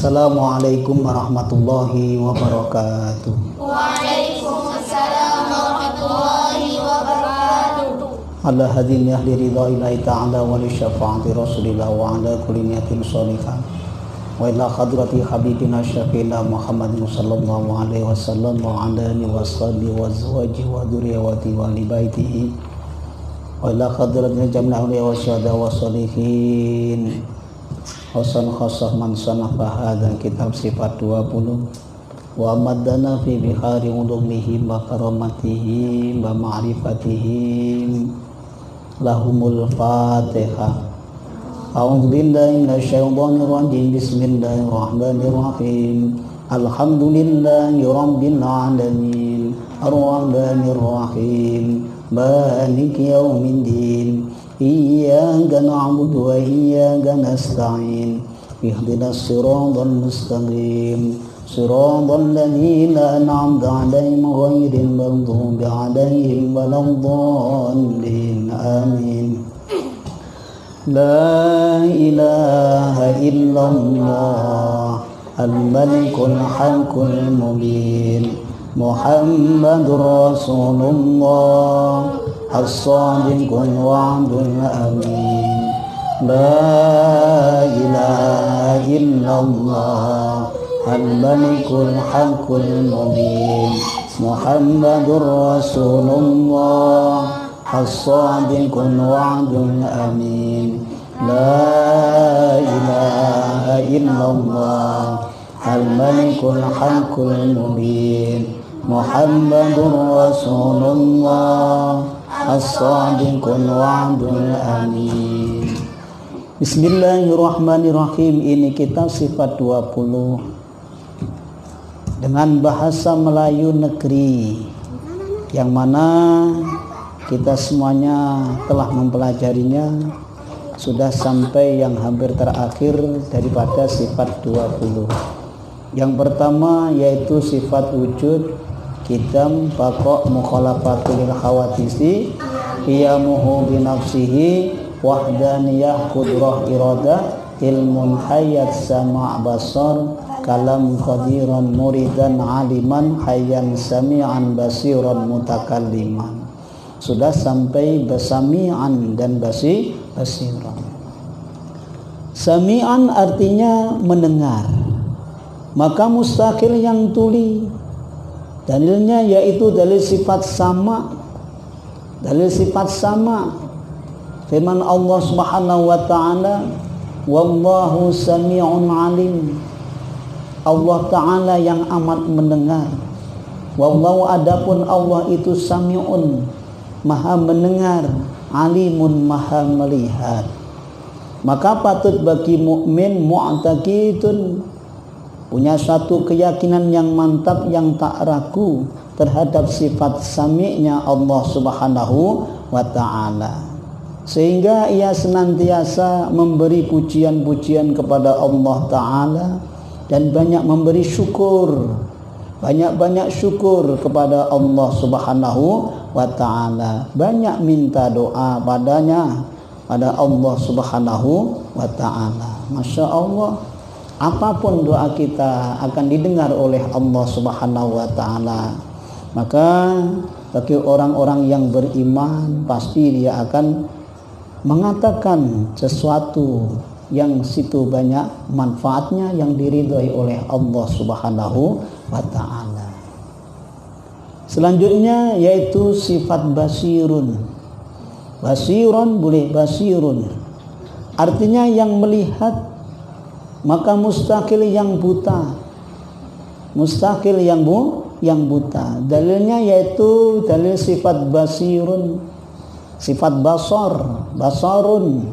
Assalamualaikum warahmatullahi wabarakatuh. Waalaikumsalam warahmatullahi wabarakatuh. Ala hadin ahli ridha'illahi ta'ala wa li syafa'ati rasulillah wa ala kulli niyatin sholihah wa ila hadrati habibina syafi'ina Muhammadin sallallahu alaihi wasallam wa ala alihi wa sahbihi wa azwajihi wa dzurriyyatihi wa li baitihi wa ila hadratina jami'il awliya wa syuhada wa sholihin Hasan khasah man sanafa hadzal kitab sifat 20 wa madana fi bihari ulumihi wa karamatihi wa ma'rifatihi lahumul fatihah. A'udzu billahi minasyaitonir rajim. Bismillahirrahmanirrahim. Alhamdulillahi rabbil alamin arrahmanir rahim maliki yaumiddin iyyaka na'budu wa iyyaka nasta'in ihdinas siratal mustaqim siratal ladzina an'amta 'alaihim ghairil maghdubi 'alaihim waladdallin amin. La ilaha illallah al-malikul haqqul mubin Muhammadur Rasulullah as-sadiqul wa'dul amin. La ilaha illallah al-malikul haqqul mubin Muhammadur Rasulullah as-sadiqul wa'dul amin. La ilaha illallah al-malikul haqqul mubin Muhammadur Rasulullah as-sadiqul wa'dul amin. Bismillahirrahmanirrahim. Ini kitab sifat 20 dengan bahasa Melayu negeri, yang mana kita semuanya telah mempelajarinya, sudah sampai yang hampir terakhir daripada sifat 20. Yang pertama yaitu sifat wujud, Qidam, Baqa, Mukhalafatul Khawadisi, Qiyamuhu binafsihi, Wahdaniyah, Qudrah, Iradah, Ilmun, Hayat, Sama' Basar, Kalam, Qadiran, Muridan, Aliman, Hayyan, Sami'an, Basiran, Mutakalliman. Sudah sampai Basami'an dan Basiran. Sami'an artinya mendengar, maka mustaqil yang tuli. Dalilnya yaitu dalil sifat sama. Dalil sifat sama firman Allah Subhanahu wa taala, wallahu sami'un alim. Allah taala yang amat mendengar. Wallahu adapun Allah itu sami'un, maha mendengar, alimun, maha melihat. Maka patut bagi mukmin mu'taqidun, punya satu keyakinan yang mantap, yang tak ragu terhadap sifat sami'nya Allah Subhanahu wa ta'ala, sehingga ia senantiasa memberi pujian-pujian kepada Allah ta'ala dan banyak memberi syukur, banyak-banyak syukur kepada Allah Subhanahu wa ta'ala, banyak minta doa padanya, pada Allah Subhanahu wa ta'ala. Masya Allah, apapun doa kita akan didengar oleh Allah Subhanahu wa ta'ala. Maka bagi orang-orang yang beriman, pasti dia akan mengatakan sesuatu yang situ banyak manfaatnya, yang diridhai oleh Allah Subhanahu wa ta'ala. Selanjutnya yaitu sifat basirun. Basirun boleh basirun, artinya yang melihat, maka mustaqil yang buta, mustaqil yang buta. Dalilnya yaitu dalil sifat basirun, sifat basar, basarun,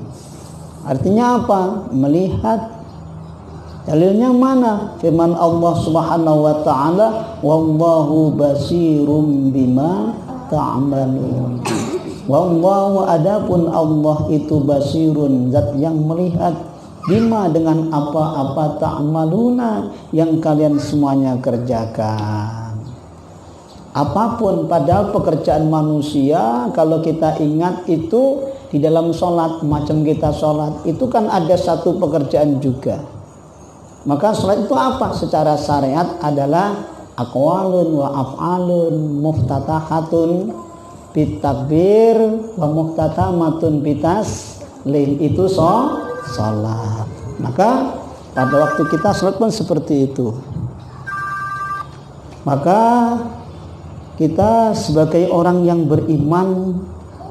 artinya apa? Melihat. Dalilnya mana? Firman Allah Subhanahu wa ta'ala, wallahu basirum bima ta'malun. Wallahu adapun Allah itu basirun, zat yang melihat, bima dengan apa-apa ta'maluna yang kalian semuanya kerjakan. Apapun, padahal pekerjaan manusia kalau kita ingat itu di dalam sholat, macam kita sholat itu kan ada satu pekerjaan juga. Maka salat itu apa? Secara syariat adalah aqwalun wa af'alun muftatahatun bitakbir wa muftatamatun bitaslim. Itu salat. Maka pada waktu kita salat pun seperti itu. Maka kita sebagai orang yang beriman,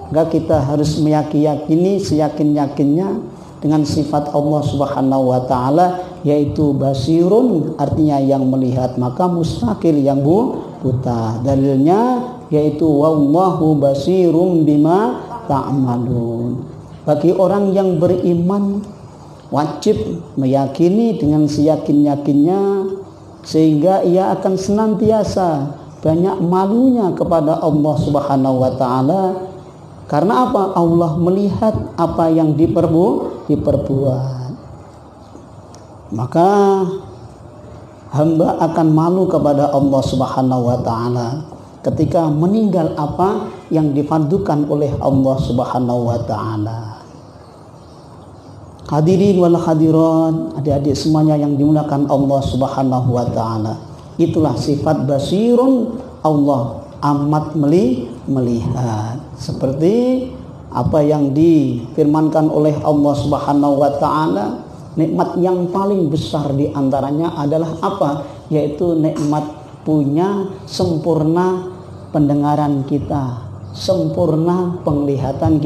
maka kita harus meyakini seyakin-yakinnya dengan sifat Allah Subhanahu wa taala, yaitu basirun, artinya yang melihat, maka mustaqil yang buta. Dalilnya yaitu wallahu basirum bima ta'malun. Bagi orang yang beriman wajib meyakini dengan seyakin-yakinnya, sehingga ia akan senantiasa banyak malunya kepada Allah Subhanahu wa taala. Karena apa? Allah melihat apa yang diperbuat. Maka hamba akan malu kepada Allah Subhanahu wa taala ketika meninggal apa yang difardukan oleh Allah Subhanahu wa taala. Hadirin wal hadirat, adik-adik semuanya yang dimuliakan Allah Subhanahu wa taala. Itulah sifat basirun, Allah amat melihat. Seperti apa yang difirmankan oleh Allah Subhanahu wa taala, nikmat yang paling besar di antaranya adalah apa? Yaitu nikmat punya sempurna pendengaran kita, sempurna penglihatan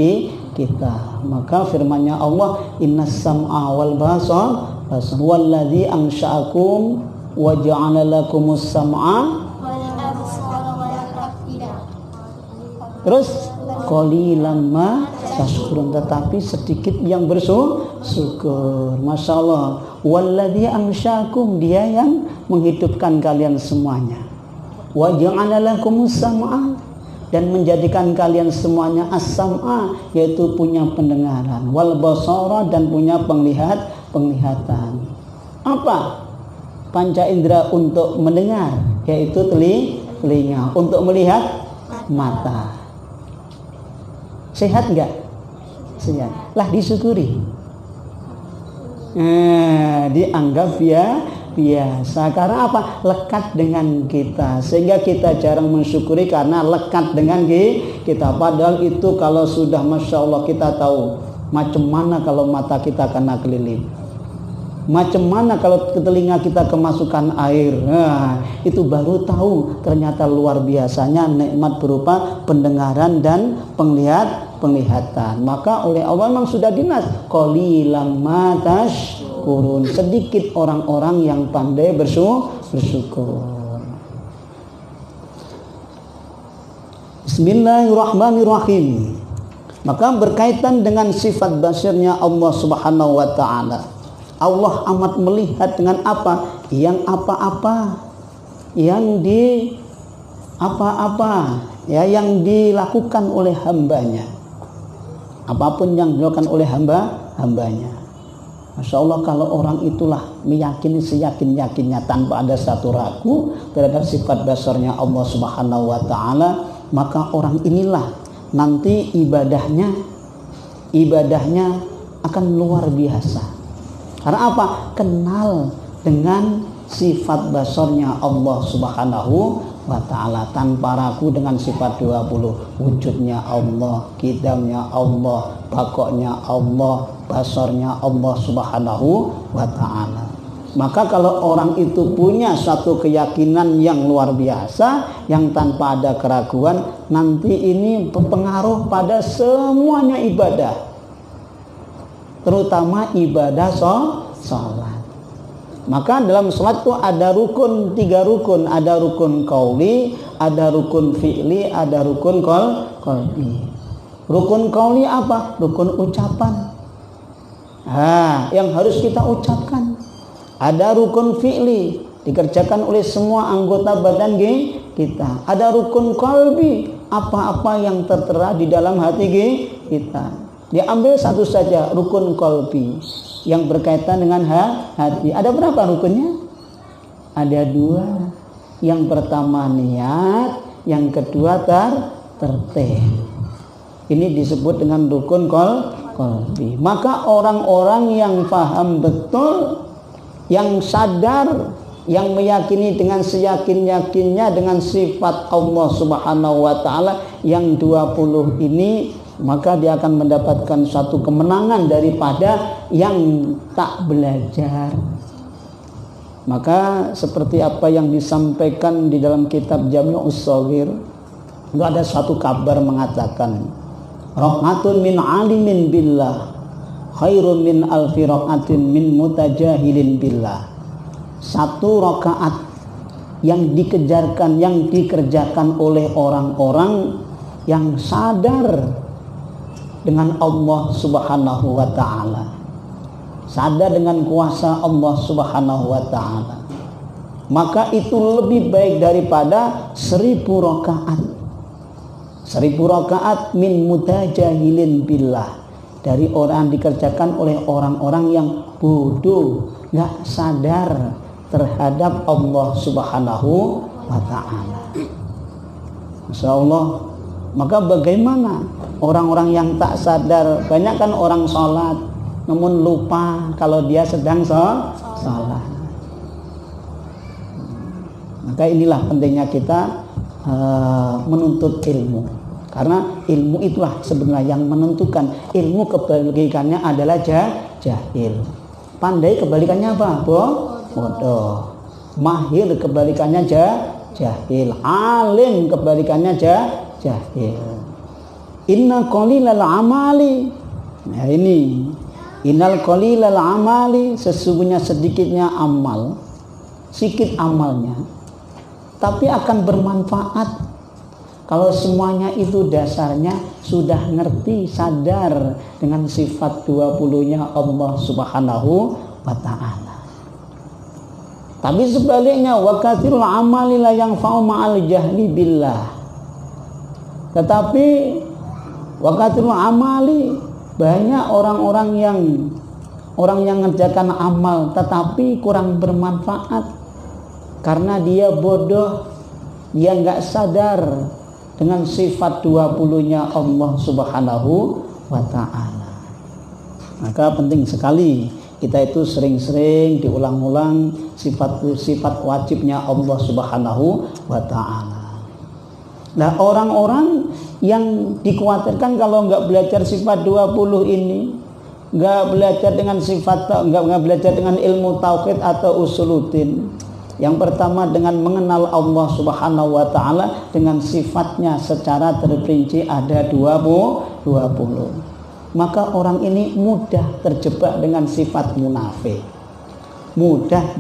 kita. Maka firman-Nya Allah, innas sam'a wal basar walladzi ansha'akum wa ja'ala lakumus sam'a. Terus qalilan ma tashkurun, tetapi sedikit yang bersyukur. Masya Allah. Walladzi ansha'akum, dia yang menghidupkan kalian semuanya. Wa ja'ala lakumus sam'a, dan menjadikan kalian semuanya as-sam'a, yaitu punya pendengaran, wal basara, dan punya penglihatan. Apa panca indera untuk mendengar? Yaitu telinga. Untuk melihat, mata. Sehat enggak? Sehat. Lah disyukuri. Dianggap biasa. Karena apa? Lekat dengan kita, sehingga kita jarang mensyukuri karena lekat dengan kita. Padahal itu kalau sudah Masya Allah kita tahu macam mana kalau mata kita kena kelilip, macam mana kalau ke telinga kita kemasukan air. Itu baru tahu ternyata luar biasanya nikmat berupa pendengaran dan penglihatan. Maka oleh Allah memang sudah dinas, qalilan ma tashkurun, sedikit orang-orang yang pandai bersyukur. Bismillahirrahmanirrahim. Maka berkaitan dengan sifat basirnya Allah Subhanahu wa taala, Allah amat melihat dengan apa? Yang apa-apa, yang yang dilakukan oleh hambanya. Apapun yang dilakukan oleh hambanya. Masya Allah, kalau orang itulah meyakini seyakin-yakinnya tanpa ada satu ragu terhadap sifat dasarnya Allah Subhanahu wa taala, maka orang inilah nanti ibadahnya akan luar biasa. Karena apa? Kenal dengan sifat dasarnya Allah Subhanahu wa ta'ala tanpa ragu dengan sifat 20, wujudnya Allah, qidamnya Allah, bakoknya Allah, basarnya Allah Subhanahu wa ta'ala. Maka kalau orang itu punya satu keyakinan yang luar biasa, yang tanpa ada keraguan, nanti ini berpengaruh pada semuanya ibadah, terutama ibadah sholat. Maka dalam sholat itu ada rukun, 3 rukun. Ada rukun qauli, ada rukun fi'li, ada rukun qalbi. Rukun qauli apa? Rukun ucapan. Yang harus kita ucapkan. Ada rukun fi'li, dikerjakan oleh semua anggota badan kita. Ada rukun qalbi, apa-apa yang tertera di dalam hati kita. Diambil satu saja, rukun qalbi, yang berkaitan dengan hati. Ada berapa rukunnya? Ada 2. Yang pertama niat, yang kedua tertib. Ini disebut dengan rukun qalbi. Maka orang-orang yang paham betul yang sadar, yang meyakini dengan seyakin-yakinnya dengan sifat Allah Subhanahu wa taala yang 20 ini, maka dia akan mendapatkan suatu kemenangan daripada yang tak belajar. Maka seperti apa yang disampaikan di dalam kitab Jami'us Shaghir, itu ada suatu kabar mengatakan, raqatun min alimin billah khairun min alfi raqatin min mutajahilin billah. Satu rakaat yang dikejarkan, yang dikerjakan oleh orang-orang yang sadar dengan Allah Subhanahu wa ta'ala, sadar dengan kuasa Allah Subhanahu wa ta'ala, maka itu lebih baik daripada 1000 rakaat. 1000 rakaat min mutajahilin billah, dari orang dikerjakan oleh orang-orang yang bodoh, gak sadar terhadap Allah Subhanahu wa ta'ala. Masya Allah. Maka bagaimana orang-orang yang tak sadar? Banyak kan orang sholat namun lupa kalau dia sedang sholat. Maka inilah pentingnya kita menuntut ilmu, karena ilmu itulah sebenarnya yang menentukan. Ilmu kebalikannya adalah jahil. Pandai kebalikannya apa? Bodoh. Mahir kebalikannya jahil. Alim kebalikannya jahil. Inna qalilal amali. Nah ini, innal qalilal amali, sesungguhnya sedikitnya amal, sedikit amalnya, tapi akan bermanfaat kalau semuanya itu dasarnya sudah ngerti, sadar dengan sifat 20-nya Allah Subhanahu wa ta'ala. Tapi sebaliknya, wa katsirul amali la yanfa'u ma'al jahli billah. Tetapi wa katsirul amali, banyak orang yang ngerjakan amal tetapi kurang bermanfaat karena dia bodoh, dia enggak sadar dengan sifat 20-nya Allah Subhanahu wa ta'ala. Maka penting sekali kita itu sering-sering diulang-ulang sifat wajibnya Allah Subhanahu wa ta'ala. Nah, orang-orang yang dikhawatirkan kalau enggak belajar sifat 20 ini, enggak belajar dengan enggak belajar dengan ilmu tauhid atau usuluddin. Yang pertama dengan mengenal Allah Subhanahu wa ta'ala dengan sifatnya secara terperinci ada 20. Maka orang ini mudah terjebak dengan sifat munafik. Mudah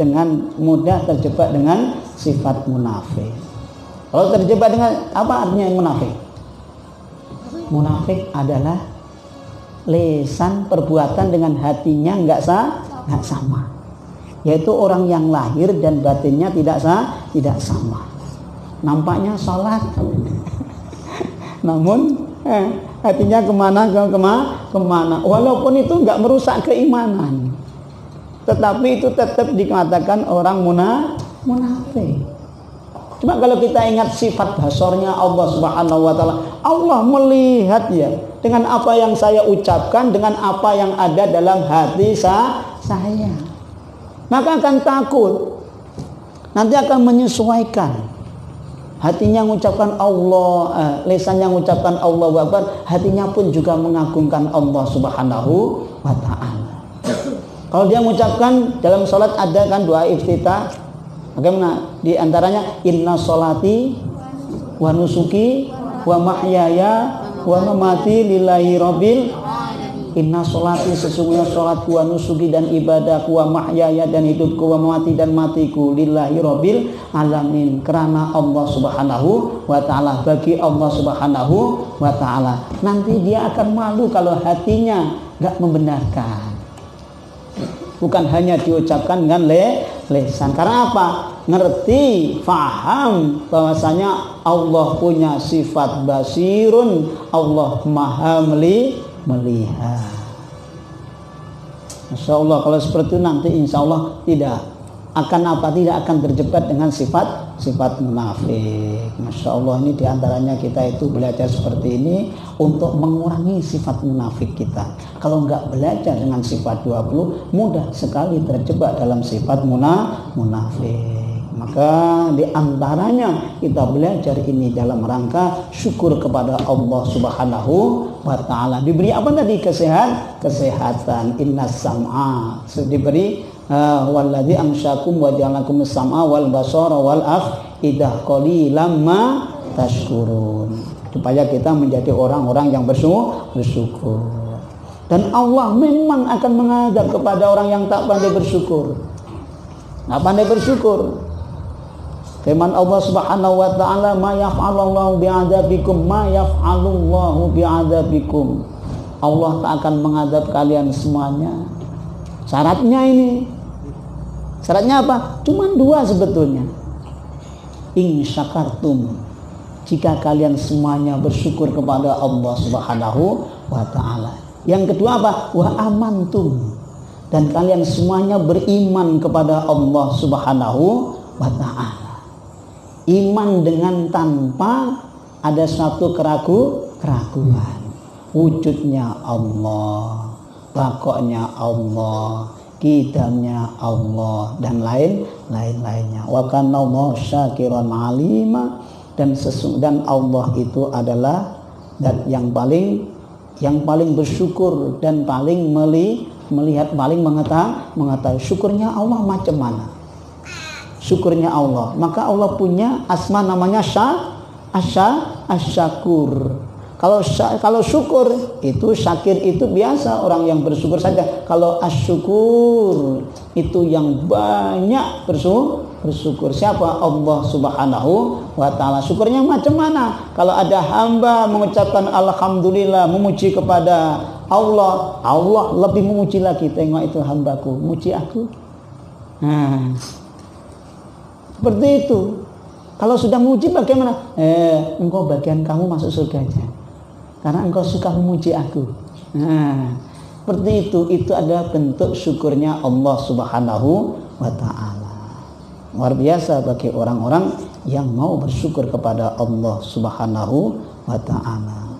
terjebak dengan sifat munafik. Kalau terjebak dengan apa artinya munafik? Munafik adalah lisan perbuatan dengan hatinya enggak sama. Yaitu orang yang lahir dan batinnya tidak sama. Nampaknya sholat, namun hatinya kemana. Walaupun itu enggak merusak keimanan, tetapi itu tetap dikatakan orang munafik. Cuma kalau kita ingat sifat basornya Allah Subhanahu wa ta'ala, Allah melihat ya dengan apa yang saya ucapkan, dengan apa yang ada dalam hati saya. Maka akan takut, nanti akan menyesuaikan. Hatinya mengucapkan Allah, lisannya mengucapkan Allah Akbar, hatinya pun juga mengagungkan Allah Subhanahu wa ta'ala. Kalau dia mengucapkan dalam sholat ada kan doa iftitah, bagaimana? Di antaranya inna sholati wa nusuki wa mahyaya wa mamati lillahi rabbil. Inna sholati, sesungguhnya sholatku, wa nusuki dan ibadahku, wa mahyaya dan hidupku, wa mamati dan matiku lillahi rabbil alamin, karena Allah Subhanahu wa ta'ala, bagi Allah Subhanahu wa ta'ala. Nanti dia akan malu kalau hatinya gak membenarkan, bukan hanya diucapkan dengan lisan. Karena apa? Ngerti, faham bahwasanya Allah punya sifat basirun, Allah maha melihat. Insya Allah kalau seperti itu nanti insya Allah tidak akan apa? Tidak akan terjebak dengan sifat munafik. Masya Allah, ini diantaranya kita itu belajar seperti ini untuk mengurangi sifat munafik kita. Kalau nggak belajar dengan sifat 20, mudah sekali terjebak dalam sifat munafik. Maka diantaranya kita belajar ini dalam rangka syukur kepada Allah Subhanahu wa ta'ala. Diberi apa tadi? Kesehatan. Inna sam'a, diberi walladzi ansyakum wa ja'alakum as-sam'a wal basara wal af'idah qalilan ma tashkurun. Supaya kita menjadi orang-orang yang bersyukur. Dan Allah memang akan menghadap kepada orang yang tak pandai bersyukur. Nggak pandai bersyukur. Firman Allah Subhanahu wa ta'ala, ma yaf'alullahu bi'adabikum ma yaf'alullahu bi'adabikum. Allah tak akan mengadab kalian semuanya. Syaratnya ini. Syaratnya apa? Cuma 2 sebetulnya. In syakartum, jika kalian semuanya bersyukur kepada Allah Subhanahu wa ta'ala. Yang kedua apa? Wa amantum, dan kalian semuanya beriman kepada Allah Subhanahu wa ta'ala. Iman dengan tanpa ada suatu keraguan. Wujudnya Allah, bakoknya Allah, kidamnya Allah, dan lain-lainnya. Wa kana Allah syakiran alima, dan Allah itu adalah zat yang paling bersyukur dan paling melihat, paling mengetahui. Syukurnya Allah macam mana? Syukurnya Allah, maka Allah punya asma namanya Asy-Syakur. Kalau syukur itu, syakir itu biasa orang yang bersyukur saja. Kalau asyukur itu yang banyak bersyukur. Siapa? Allah Subhanahu wa ta'ala. Syukurnya macam mana? Kalau ada hamba mengucapkan alhamdulillah, memuji kepada Allah, Allah lebih memuji lagi. Tengok itu hambaku, muji aku. Nah, seperti itu. Kalau sudah muji bagaimana? Engkau bagian kamu masuk surganya, karena engkau suka memuji aku. Nah, seperti itu. Itu adalah bentuk syukurnya Allah Subhanahu wa ta'ala. Luar biasa bagi orang-orang yang mau bersyukur kepada Allah Subhanahu wa ta'ala.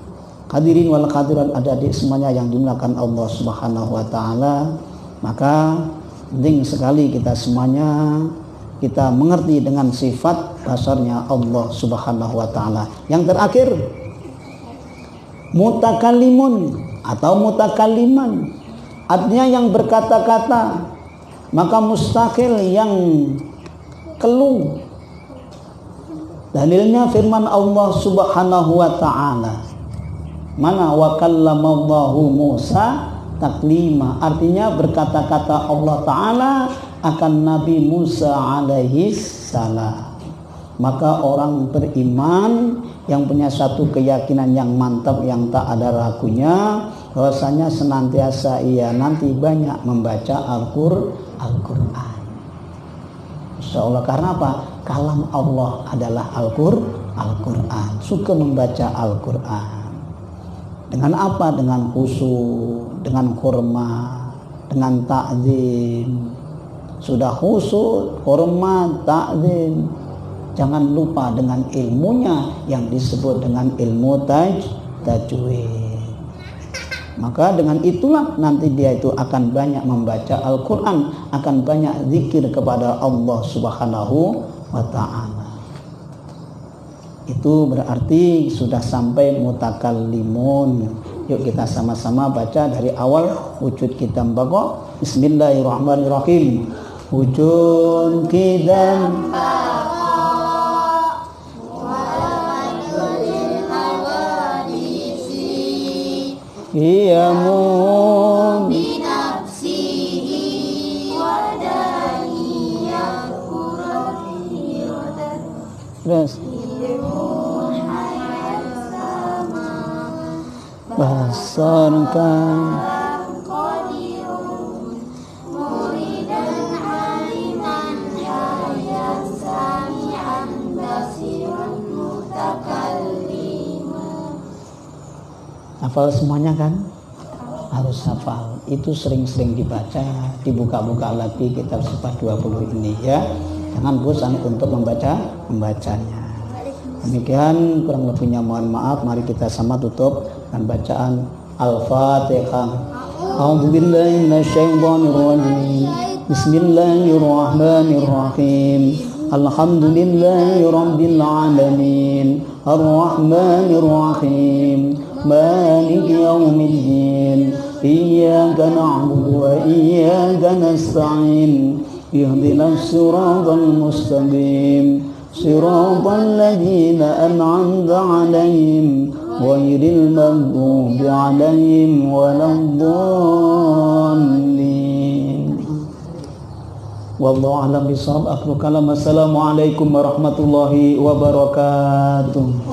Hadirin wal hadirat adik-adik semuanya yang dimuliakan Allah Subhanahu wa ta'ala. Maka penting sekali kita semuanya kita mengerti dengan sifat dasarnya Allah Subhanahu wa ta'ala. Yang terakhir, mutakallimun atau mutakalliman, artinya yang berkata-kata. Maka mustaqil yang keluh. Dalilnya firman Allah Subhanahu wa ta'ala, mana wa kallamallahu Musa taklima, artinya berkata-kata Allah ta'ala akan Nabi Musa alaihi salam. Maka orang beriman yang punya satu keyakinan yang mantap, yang tak ada ragunya, bahwasanya senantiasa ia nanti banyak membaca Al-Quran. Insya Allah. Karena apa? Kalam Allah adalah Al-Quran. Suka membaca Al-Quran. Dengan apa? Dengan khusyuk, dengan hormat, dengan ta'zim. Sudah khusyuk, hormat, ta'zim, jangan lupa dengan ilmunya yang disebut dengan ilmu tajwid. Maka dengan itulah nanti dia itu akan banyak membaca Al-Quran, akan banyak zikir kepada Allah Subhanahu wa ta'ala. Itu berarti sudah sampai mutakallimun. Yuk kita sama-sama baca dari awal wujud kita mbako. Bismillahirrahmanirrahim. Wujud kidam Iyamun binafsihi wadaniyah kuraniyodan. Terus basarkan hafal semuanya kan? Harus hafal. itu sering-sering dibaca, dibuka-buka lagi kitab Sifat 20 ini ya. Jangan bosan untuk membacanya. Demikian kurang lebihnya mohon maaf. Mari kita sama tutup dengan bacaan Al-Fatihah. A'udzubillahi minasyaitonirrajim. Bismillahirrahmanirrahim. Alhamdulillahirabbil alamin. Arrahmanir rahim. Maliki yaumiddin. Iyyaka na'budu wa iyyaka nasta'in. Ihdinas siratal mustaqim. Siratal ladzina an'amta 'alaihim ghairil maghdubi 'alaihim waladdallin. Wallahu a'lam bishawab. Akhir kalam. Assalamualaikum warahmatullahi wabarakatuh.